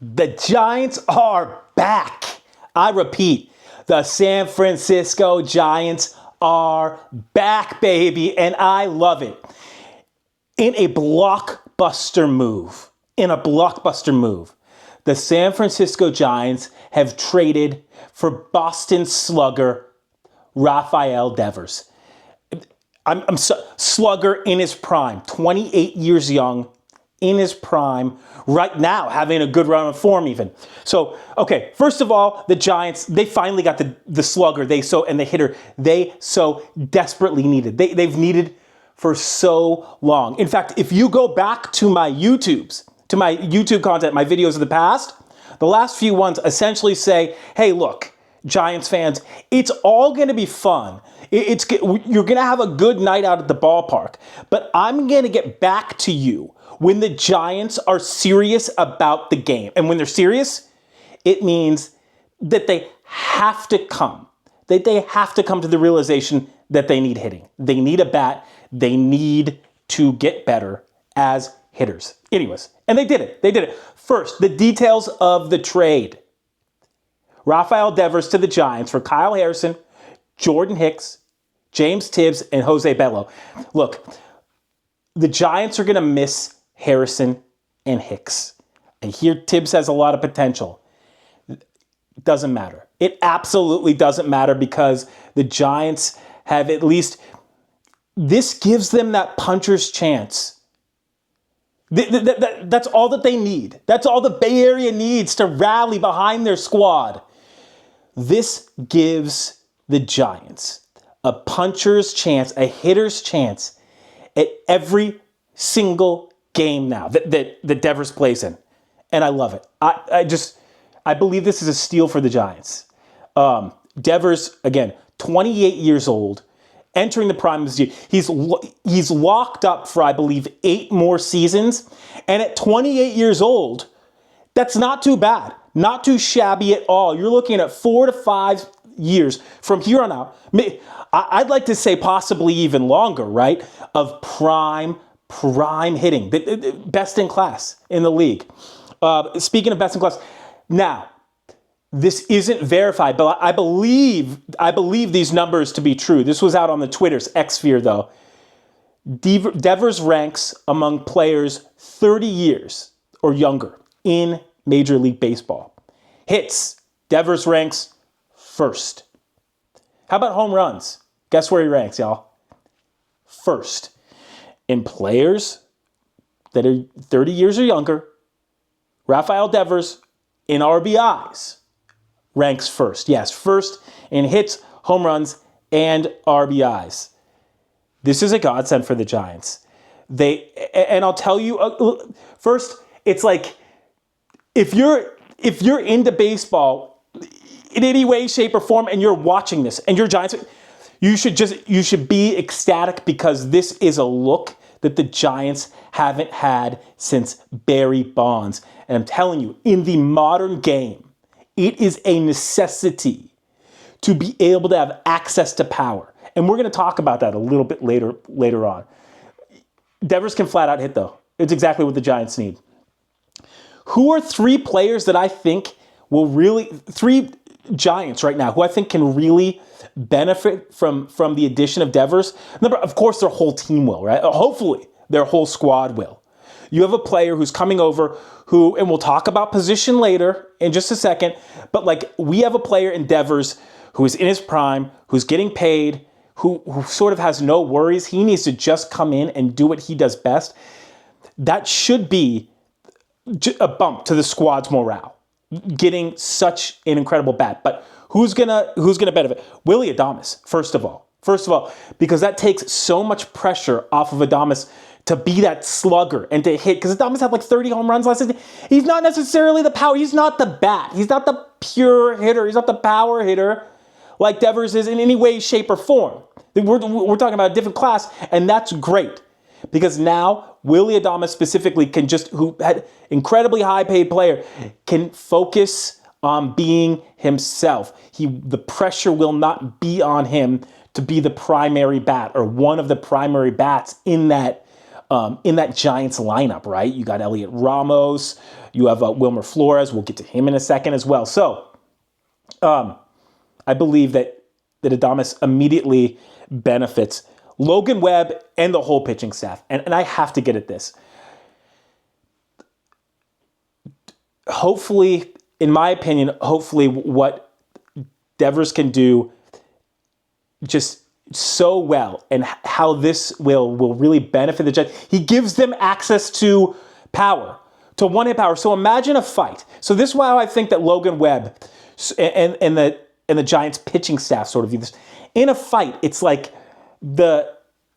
The Giants are back. I repeat, the San Francisco Giants are back, baby, and I love it. In a blockbuster move, the San Francisco Giants have traded for Boston slugger Rafael Devers. Slugger in his prime, 28 years young, in his prime, right now having a good run of form even. So, okay, first of all, the Giants, they finally got the slugger and the hitter they so desperately needed. They've needed for so long. In fact, if you go back to my YouTube content, my videos of the past, the last few ones essentially say, hey, look, Giants fans, it's all going to be fun. You're going to have a good night out at the ballpark, but I'm going to get back to you when the Giants are serious about the game. And when they're serious, it means that they have to come. They have to come to the realization that they need hitting. They need a bat. They need to get better as hitters. Anyways, and they did it. First, the details of the trade. Rafael Devers to the Giants for Kyle Harrison, Jordan Hicks, James Tibbs, and Jose Bello. Look, the Giants are going to miss Harrison and Hicks. And here Tibbs has a lot of potential. Doesn't matter. It absolutely doesn't matter because the Giants have at least, this gives them that puncher's chance. That's all that they need. That's all the Bay Area needs to rally behind their squad. This gives the Giants a puncher's chance, a hitter's chance at every single game now that Devers plays in. And I love it. I believe this is a steal for the Giants. Devers, again, 28 years old, entering the prime of his year. He's locked up for, I believe, 8 more seasons. And at 28 years old, that's not too bad. Not too shabby at all. You're looking at 4 to 5 years from here on out. I'd like to say possibly even longer, right? Of prime hitting. Best in class in the league. Speaking of best in class, now, this isn't verified, but I believe these numbers to be true. This was out on the Twitter's Xsphere, though. Devers ranks among players 30 years or younger in Major League Baseball. Hits, Devers ranks first. How about home runs? Guess where he ranks, y'all? First. In players that are 30 years or younger, Rafael Devers in RBIs ranks first. Yes, first in hits, home runs, and RBIs. This is a godsend for the Giants. And I'll tell you, first, it's like, if you're into baseball in any way, shape, or form, and you're watching this, and you're Giants, you should be ecstatic because this is a look that the Giants haven't had since Barry Bonds. And I'm telling you, in the modern game, it is a necessity to be able to have access to power. And we're going to talk about that a little bit later on. Devers can flat out hit, though. It's exactly what the Giants need. Who are 3 players that I think will really, 3 Giants right now, who I think can really benefit from the addition of Devers? Of course, their whole team will, right? Hopefully, their whole squad will. You have a player who's coming over who, and we'll talk about position later in just a second, but like we have a player in Devers who is in his prime, who's getting paid, who sort of has no worries. He needs to just come in and do what he does best. That should be a bump to the squad's morale, getting such an incredible bat. But who's gonna benefit? WIlly Adames, first of all, because that takes so much pressure off of Adames to be that slugger and to hit. Because Adames had like 30 home runs last season. He's not necessarily the power. He's not the bat. He's not the pure hitter. He's not the power hitter like Devers is in any way, shape, or form. We're talking about a different class, and that's great. Because now, WIlly Adames specifically who had incredibly high-paid player, can focus on being himself. The pressure will not be on him to be the primary bat or one of the primary bats in that Giants lineup, right? You got Elliot Ramos, You have Wilmer Flores. We'll get to him in a second as well. So I believe that Adames immediately benefits Logan Webb and the whole pitching staff. And I have to get at this. Hopefully, in my opinion, hopefully what Devers can do just so well and how this will really benefit the Giants. He gives them access to power, to one-hit power. So imagine a fight. So this is why I think that Logan Webb and the Giants pitching staff sort of view this. In a fight, it's like the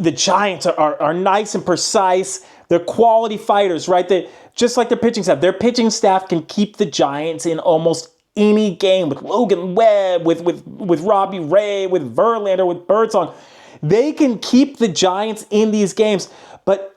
Giants are nice and precise. They're quality fighters, right? Just like their pitching staff. Their pitching staff can keep the Giants in almost any game with Logan Webb, with Robbie Ray, with Verlander, with Birdsong. They can keep the Giants in these games. But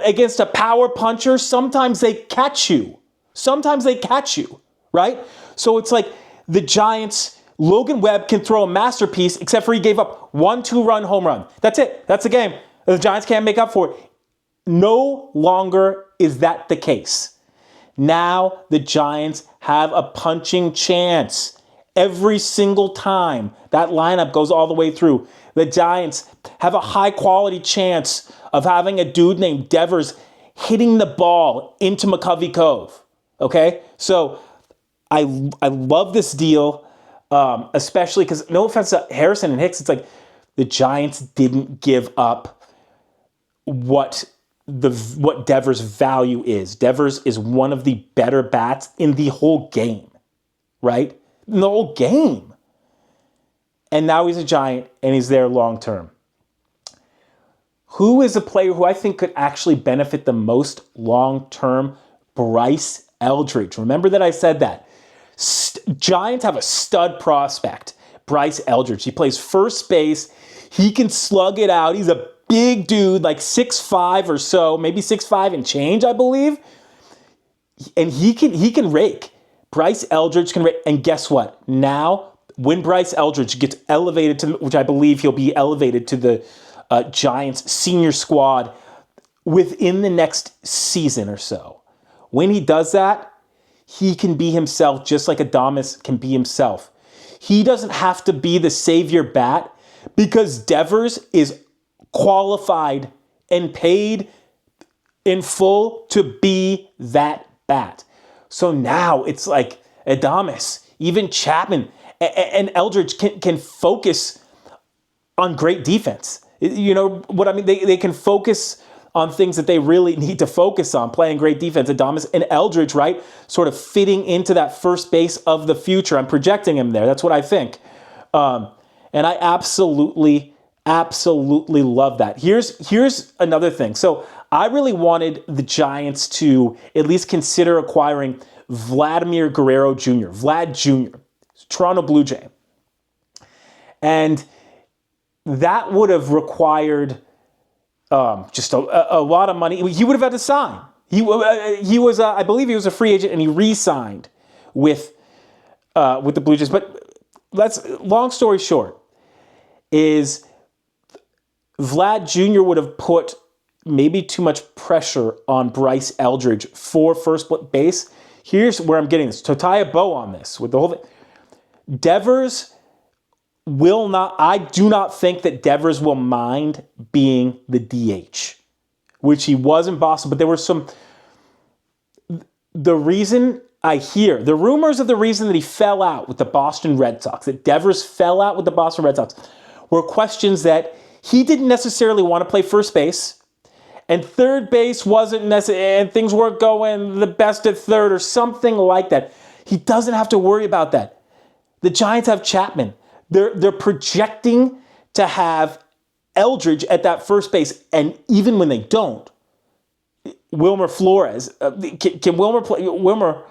against a power puncher, sometimes they catch you. Right? So it's like the Giants, Logan Webb can throw a masterpiece, except for he gave up 1 2-run home run. That's it. That's the game. The Giants can't make up for it. No longer is that the case. Now the Giants have a punching chance every single time that lineup goes all the way through. The Giants have a high quality chance of having a dude named Devers hitting the ball into McCovey Cove. Okay? So I love this deal, especially because, no offense to Harrison and Hicks, it's like the Giants didn't give up what Devers' value is. Devers is one of the better bats in the whole game, right? In the whole game. And now he's a Giant, and he's there long term. Who is a player who I think could actually benefit the most long term? BRYCE ELDRIDGE. Remember that I said that. Giants have a stud prospect, BRYCE ELDRIDGE. He plays first base. He can slug it out. He's a big dude, like 6'5" or so, maybe 6'5" and change, I believe. And he can rake. BRYCE ELDRIDGE can rake. And guess what? Now, when BRYCE ELDRIDGE gets elevated to, which I believe he'll be elevated to the Giants senior squad within the next season or so. When he does that, he can be himself just like Adames can be himself. He doesn't have to be the savior bat because Devers is qualified and paid in full to be that bat. So now it's like Adames, even Chapman, and Eldridge can focus on great defense. You know what I mean? They can focus on things that they really need to focus on, playing great defense. Adames and Eldridge, right? Sort of fitting into that first base of the future. I'm projecting him there. That's what I think. And I absolutely love that. Here's another thing. So I really wanted the Giants to at least consider acquiring Vladimir Guerrero Jr., Vlad Jr., Toronto Blue Jay. And that would have required just a lot of money. He would have had to sign. He was, I believe he was a free agent, and he re-signed with the Blue Jays. But long story short, is Vlad Jr. would have put maybe too much pressure on BRYCE ELDRIDGE for first base. Here's where I'm getting this. To tie a bow on this with the whole thing. Devers will not, I do not think that Devers will mind being the DH, which he was in Boston, but there were the reason I hear, the rumors of the reason that he fell out with the Boston Red Sox, that Devers fell out with the Boston Red Sox, were questions that he didn't necessarily want to play first base, and third base wasn't necessary, and things weren't going the best at third or something like that. He doesn't have to worry about that. The Giants have Chapman. They're projecting to have Eldridge at that first base, and even when they don't, Wilmer Flores, can Wilmer play? Wilmer,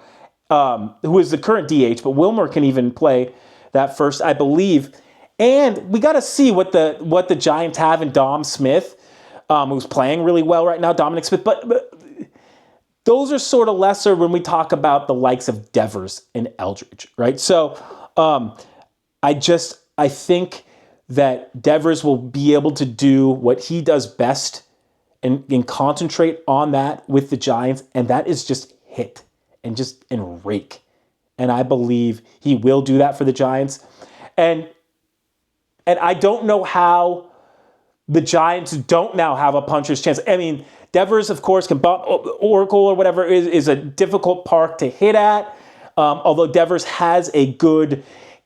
who is the current DH, but Wilmer can even play that first, I believe. And we got to see what the Giants have in Dom Smith, who's playing really well right now, Dominic Smith. But those are sort of lesser when we talk about the likes of Devers and Eldridge, right? So I think that Devers will be able to do what he does best and concentrate on that with the Giants, and that is just hit and rake. And I believe he will do that for the Giants. And I don't know how the Giants don't now have a puncher's chance. I mean, Devers, of course, can bump Oracle or whatever is a difficult park to hit at. Although Devers has a good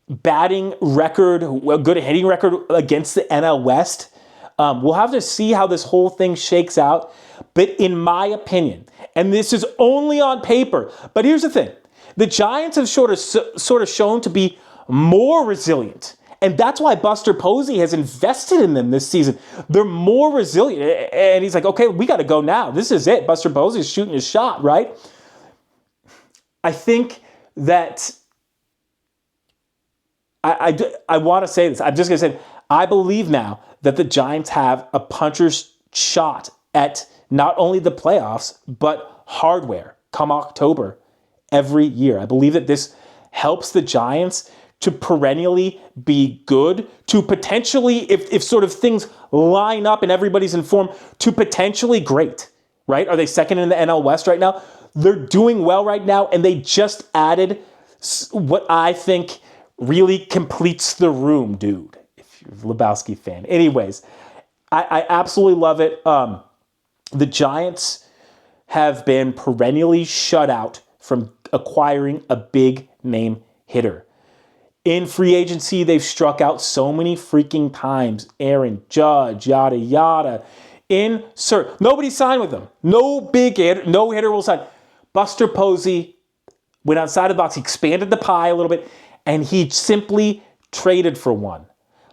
batting record, a good hitting record against the NL West. We'll have to see how this whole thing shakes out. But in my opinion, and this is only on paper, but here's the thing. The Giants have sort of shown to be more resilient. And that's why Buster Posey has invested in them this season. They're more resilient. And he's like, okay, we got to go now. This is it. Buster Posey's shooting his shot, right? I think that I want to say this. I'm just going to say, I believe now that the Giants have a puncher's shot at not only the playoffs, but hardware come October every year. I believe that this helps the Giants to perennially be good, to potentially, if sort of things line up and everybody's informed, to potentially great, right? Are they second in the NL West right now? They're doing well right now, and they just added what I think really completes the room, dude, if you're a Lebowski fan. Anyways, I absolutely love it. The Giants have been perennially shut out from acquiring a big name hitter. In free agency, they've struck out so many freaking times. Aaron Judge, yada, yada. Nobody signed with them. No big hitter, no hitter will sign. Buster Posey went outside of the box. He expanded the pie a little bit, and he simply traded for one.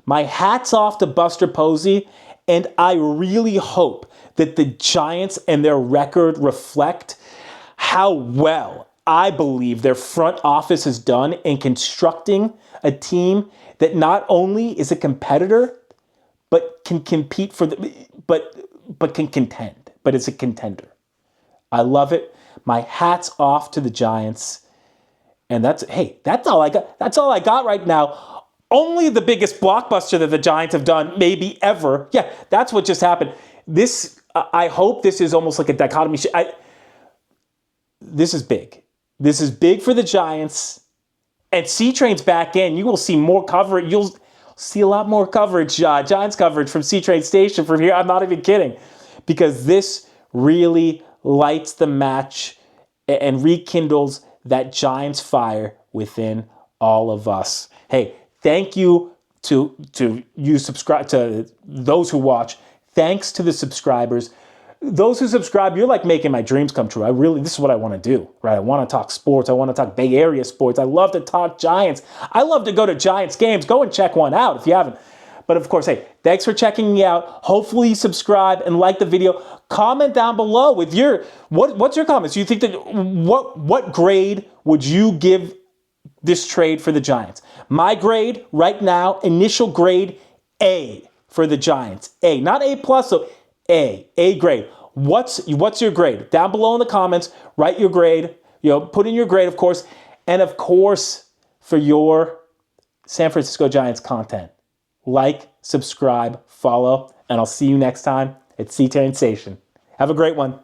My hat's off to Buster Posey, and I really hope that the Giants and their record reflect how well I believe their front office has done in constructing a team that not only is a competitor, but can compete but can contend. But it's a contender. I love it. My hat's off to the Giants. And that's all I got. That's all I got right now. Only the biggest blockbuster that the Giants have done, maybe ever. Yeah, that's what just happened. This, I hope this is almost like a dichotomy. This is big. This is big for the Giants. And C-Train's back in. You will see more coverage. You'll see a lot more coverage, Giants coverage from C-Train Station from here. I'm not even kidding. Because this really lights the match and rekindles that Giants fire within all of us. Hey, thank you to you subscribe to those who watch. Thanks to the subscribers. Those who subscribe, you're like making my dreams come true. This is what I want to do, right? I want to talk sports. I want to talk Bay Area sports. I love to talk Giants. I love to go to Giants games. Go and check one out if you haven't. But of course, hey, thanks for checking me out. Hopefully you subscribe and like the video. Comment down below with what's your comments? Do you think that what grade would you give this trade for the Giants? My grade right now, initial grade A for the Giants. A, not A plus, so A grade. What's your grade? Down below in the comments, write your grade. Put in your grade, of course. And of course, for your San Francisco Giants content, like, subscribe, follow, and I'll see you next time at C-Train Station. Have a great one.